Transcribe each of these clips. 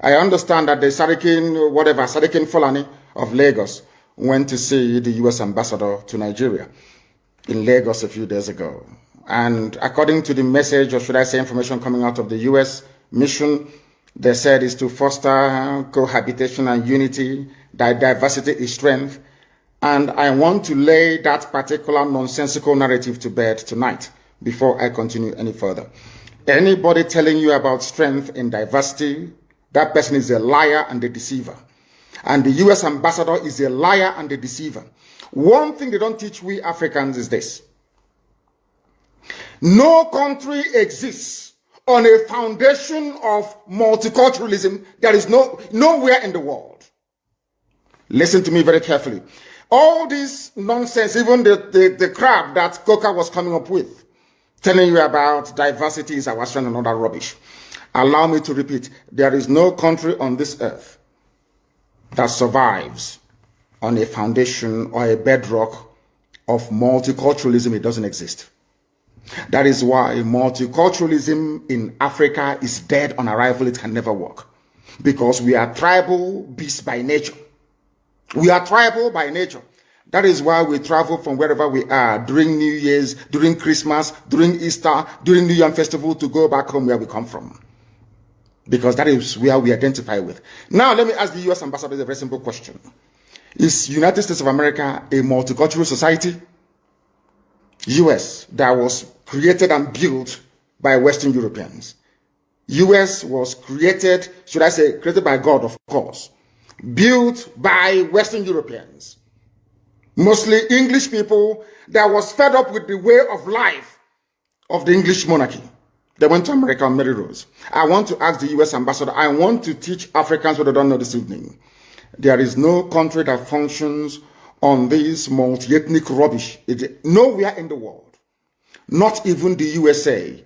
I understand that the Sarkin Fulani of Lagos went to see the U.S. ambassador to Nigeria in Lagos a few days ago. And according to the message, or should I say information coming out of the U.S. mission, they said is to foster cohabitation and unity, that diversity is strength. And I want to lay that particular nonsensical narrative to bed tonight before I continue any further. Anybody telling you about strength in diversity, that person is a liar and a deceiver. And the U.S. ambassador is a liar and a deceiver. One thing they don't teach we Africans is this. No country exists on a foundation of multiculturalism. There is nowhere in the world. Listen to me very carefully. All this nonsense, even the crap that Coca was coming up with, telling you about diversity is our strength and all that rubbish. Allow me to repeat, there is no country on this earth that survives on a foundation or a bedrock of multiculturalism. It doesn't exist. That is why multiculturalism in Africa is dead on arrival. It can never work. Because we are tribal beasts by nature. We are tribal by nature. That is why we travel from wherever we are during New Year's, during Christmas, during Easter, during New Year festival to go back home where we come from. Because that is where we identify with. Now, let me ask the U.S. ambassador a very simple question. Is United States of America a multicultural society? U.S. that was created and built by Western Europeans. U.S. was created, should I say, created by God, of course. Built by Western Europeans. Mostly English people that was fed up with the way of life of the English monarchy. They went to America on Mary Rose. I want to ask the U.S. ambassador, I want to teach Africans what they don't know this evening. There is no country that functions on this multi-ethnic rubbish. Nowhere in the world. Not even the USA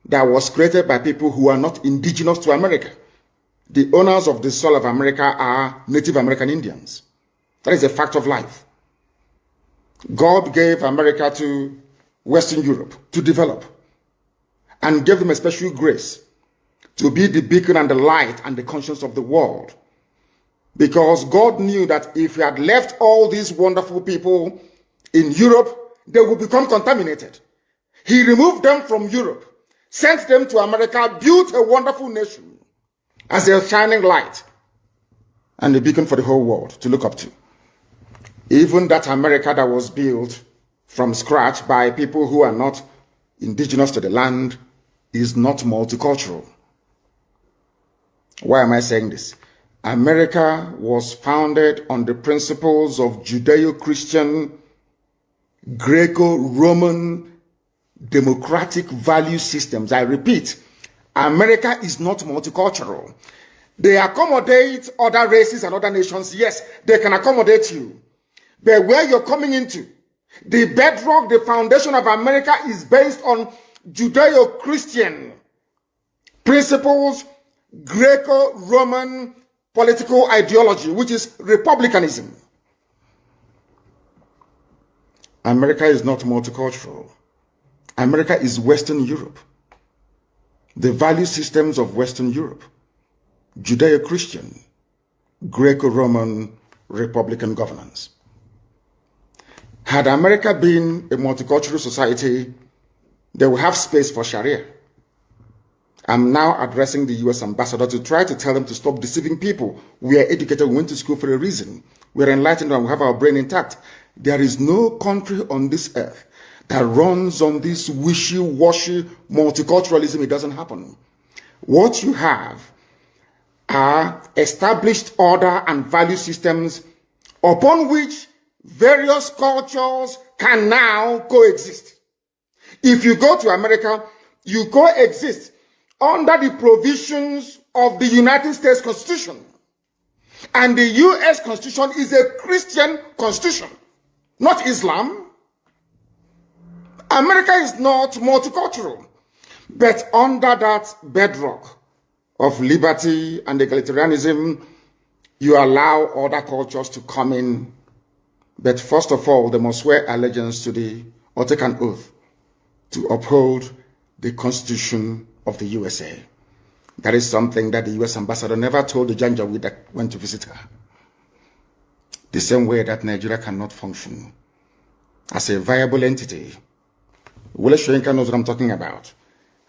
that was created by people who are not indigenous to America. The owners of the soil of America are Native American Indians. That is a fact of life. God gave America to Western Europe to develop and gave them a special grace to be the beacon and the light and the conscience of the world. Because God knew that if he had left all these wonderful people in Europe, they would become contaminated. He removed them from Europe, sent them to America, built a wonderful nation as a shining light and a beacon for the whole world to look up to. Even that America that was built from scratch by people who are not indigenous to the land is not multicultural. Why am I saying this? America was founded on the principles of Judeo-Christian, Greco-Roman, democratic value systems. I repeat, America is not multicultural. They accommodate other races and other nations. Yes, they can accommodate you. But where you're coming into, the bedrock, the foundation of America is based on Judeo-Christian principles, Greco-Roman political ideology, which is republicanism. America is not multicultural. America is Western Europe. The value systems of Western Europe, Judeo-Christian, Greco-Roman, Republican governance. Had America been a multicultural society, they would have space for Sharia. I'm now addressing the U.S. ambassador to try to tell them to stop deceiving people. We are educated, we went to school for a reason. We are enlightened and we have our brain intact. There is no country on this earth that runs on this wishy-washy multiculturalism. It doesn't happen. What you have are established order and value systems upon which various cultures can now coexist. If you go to America, you coexist under the provisions of the United States Constitution. And the U.S. Constitution is a Christian constitution, not Islam. America is not multicultural, but under that bedrock of liberty and egalitarianism, you allow other cultures to come in. But first of all, they must swear allegiance to or take an oath to uphold the Constitution of the USA. That is something that the US ambassador never told the janjaweed that went to visit her. The same way that Nigeria cannot function as a viable entity. Wole Soyinka knows what I'm talking about.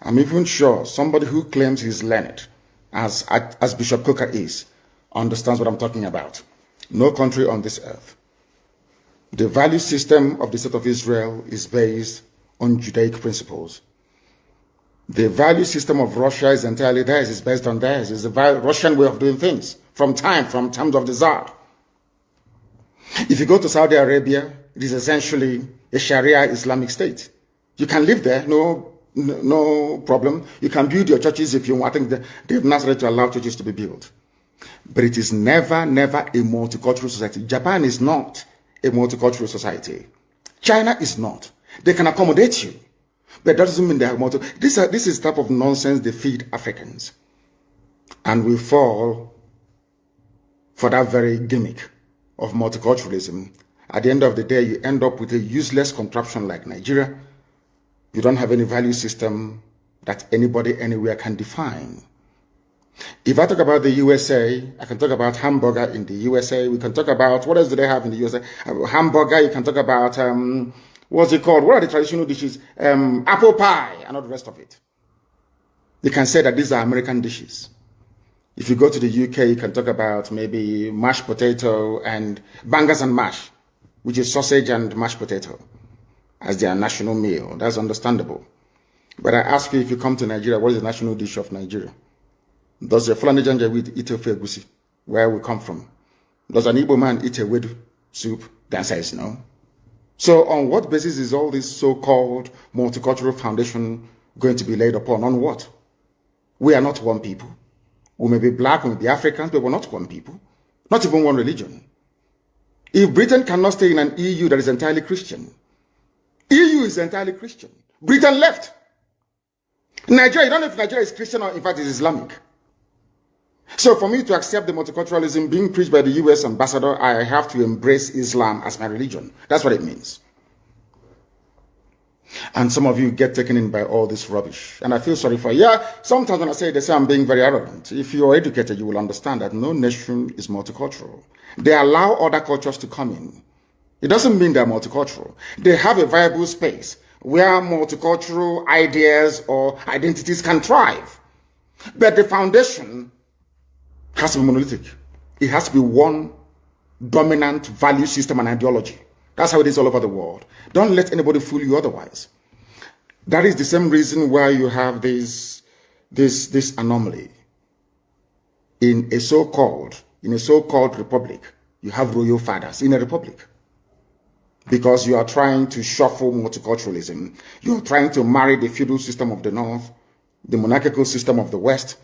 I'm even sure somebody who claims he's learned, as Bishop Coker is, understands what I'm talking about. No country on this earth. The value system of the State of Israel is based on Judaic principles. The value system of Russia is entirely theirs, it's based on theirs. It's the Russian way of doing things from times of the Tsar. If you go to Saudi Arabia, it is essentially a Sharia Islamic state. You can live there, no problem. You can build your churches if you want. I think they've not started to allow churches to be built. But it is never a multicultural society. Japan is not a multicultural society. China is not. They can accommodate you. But that doesn't mean they are this is the type of nonsense they feed Africans. And we fall for that very gimmick of multiculturalism. At the end of the day, you end up with a useless contraption like Nigeria. You don't have any value system that anybody anywhere can define. If I talk about the USA, I can talk about hamburger in the USA. We can talk about, what else do they have in the USA? Hamburger, you can talk about, what's it called? What are the traditional dishes? Apple pie and all the rest of it. You can say that these are American dishes. If you go to the UK, you can talk about maybe mashed potato and bangers and mash, which is sausage and mashed potato, as their national meal. That's understandable. But I ask you, if you come to Nigeria, what is the national dish of Nigeria? Does a Fulani janjaweed eat ofe egusi, where we come from? Does an Igbo man eat a weed soup? The answer is no. So on what basis is all this so-called multicultural foundation going to be laid upon? On what? We are not one people. We may be black, we may be Africans, but we're not one people. Not even one religion. If Britain cannot stay in an EU that is entirely Christian, EU is entirely Christian. Britain left. Nigeria, you don't know if Nigeria is Christian or in fact is Islamic. So for me to accept the multiculturalism being preached by the US ambassador, I have to embrace Islam as my religion. That's what it means. And some of you get taken in by all this rubbish. And I feel sorry for you. Yeah, sometimes when I say this, I'm being very arrogant. If you are educated, you will understand that no nation is multicultural. They allow other cultures to come in. It doesn't mean they're multicultural. They have a viable space where multicultural ideas or identities can thrive. But the foundation has to be monolithic. It has to be one dominant value system and ideology. That's how it is all over the world. Don't let anybody fool you otherwise. That is the same reason why you have this anomaly. In a so-called republic, you have royal fathers in a republic. Because you are trying to shuffle multiculturalism. You are trying to marry the feudal system of the North, the monarchical system of the West,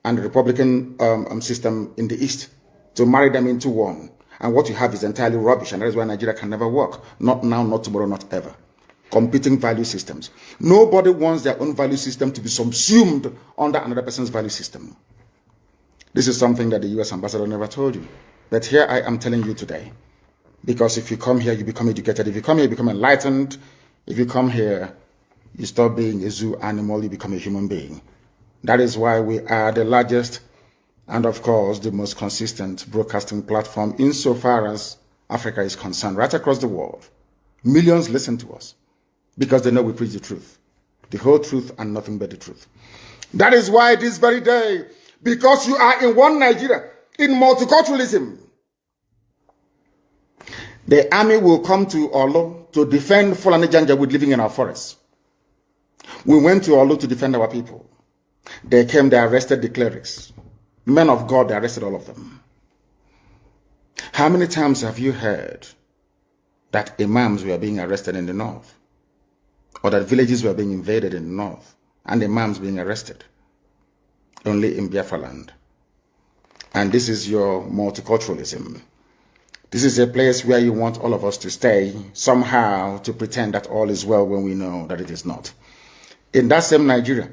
and the Republican system in the East, to marry them into one. And what you have is entirely rubbish, and that is why Nigeria can never work. Not now, not tomorrow, not ever. Competing value systems. Nobody wants their own value system to be subsumed under another person's value system. This is something that the US ambassador never told you. But here I am telling you today. Because if you come here, you become educated. If you come here, you become enlightened. If you come here, you stop being a zoo animal, you become a human being. That is why we are the largest and, of course, the most consistent broadcasting platform insofar as Africa is concerned, right across the world. Millions listen to us because they know we preach the truth, the whole truth and nothing but the truth. That is why this very day, because you are in one Nigeria, in multiculturalism, the army will come to Olo to defend Fulani janjaweed living in our forests. We went to Olo to defend our people. They came, they arrested the clerics. Men of God, they arrested all of them. How many times have you heard that imams were being arrested in the north? Or that villages were being invaded in the north and imams being arrested? Only in Biafra land. And this is your multiculturalism. This is a place where you want all of us to stay somehow to pretend that all is well when we know that it is not. In that same Nigeria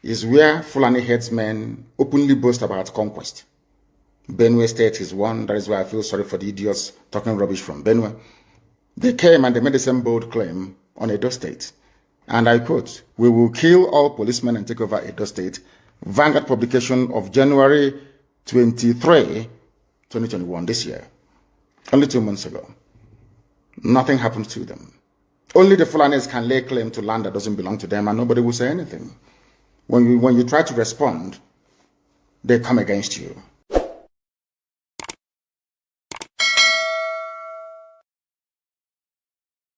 is where Fulani headsmen openly boast about conquest. Benue State is one. That is why I feel sorry for the idiots talking rubbish from Benue. They came and they made the same bold claim on Edo State. And I quote, "We will kill all policemen and take over Edo State Vanguard publication of January 23, 2021, this year. Only 2 months ago. Nothing happened to them. Only the Fulanis can lay claim to land that doesn't belong to them, and nobody will say anything. When you try to respond, they come against you.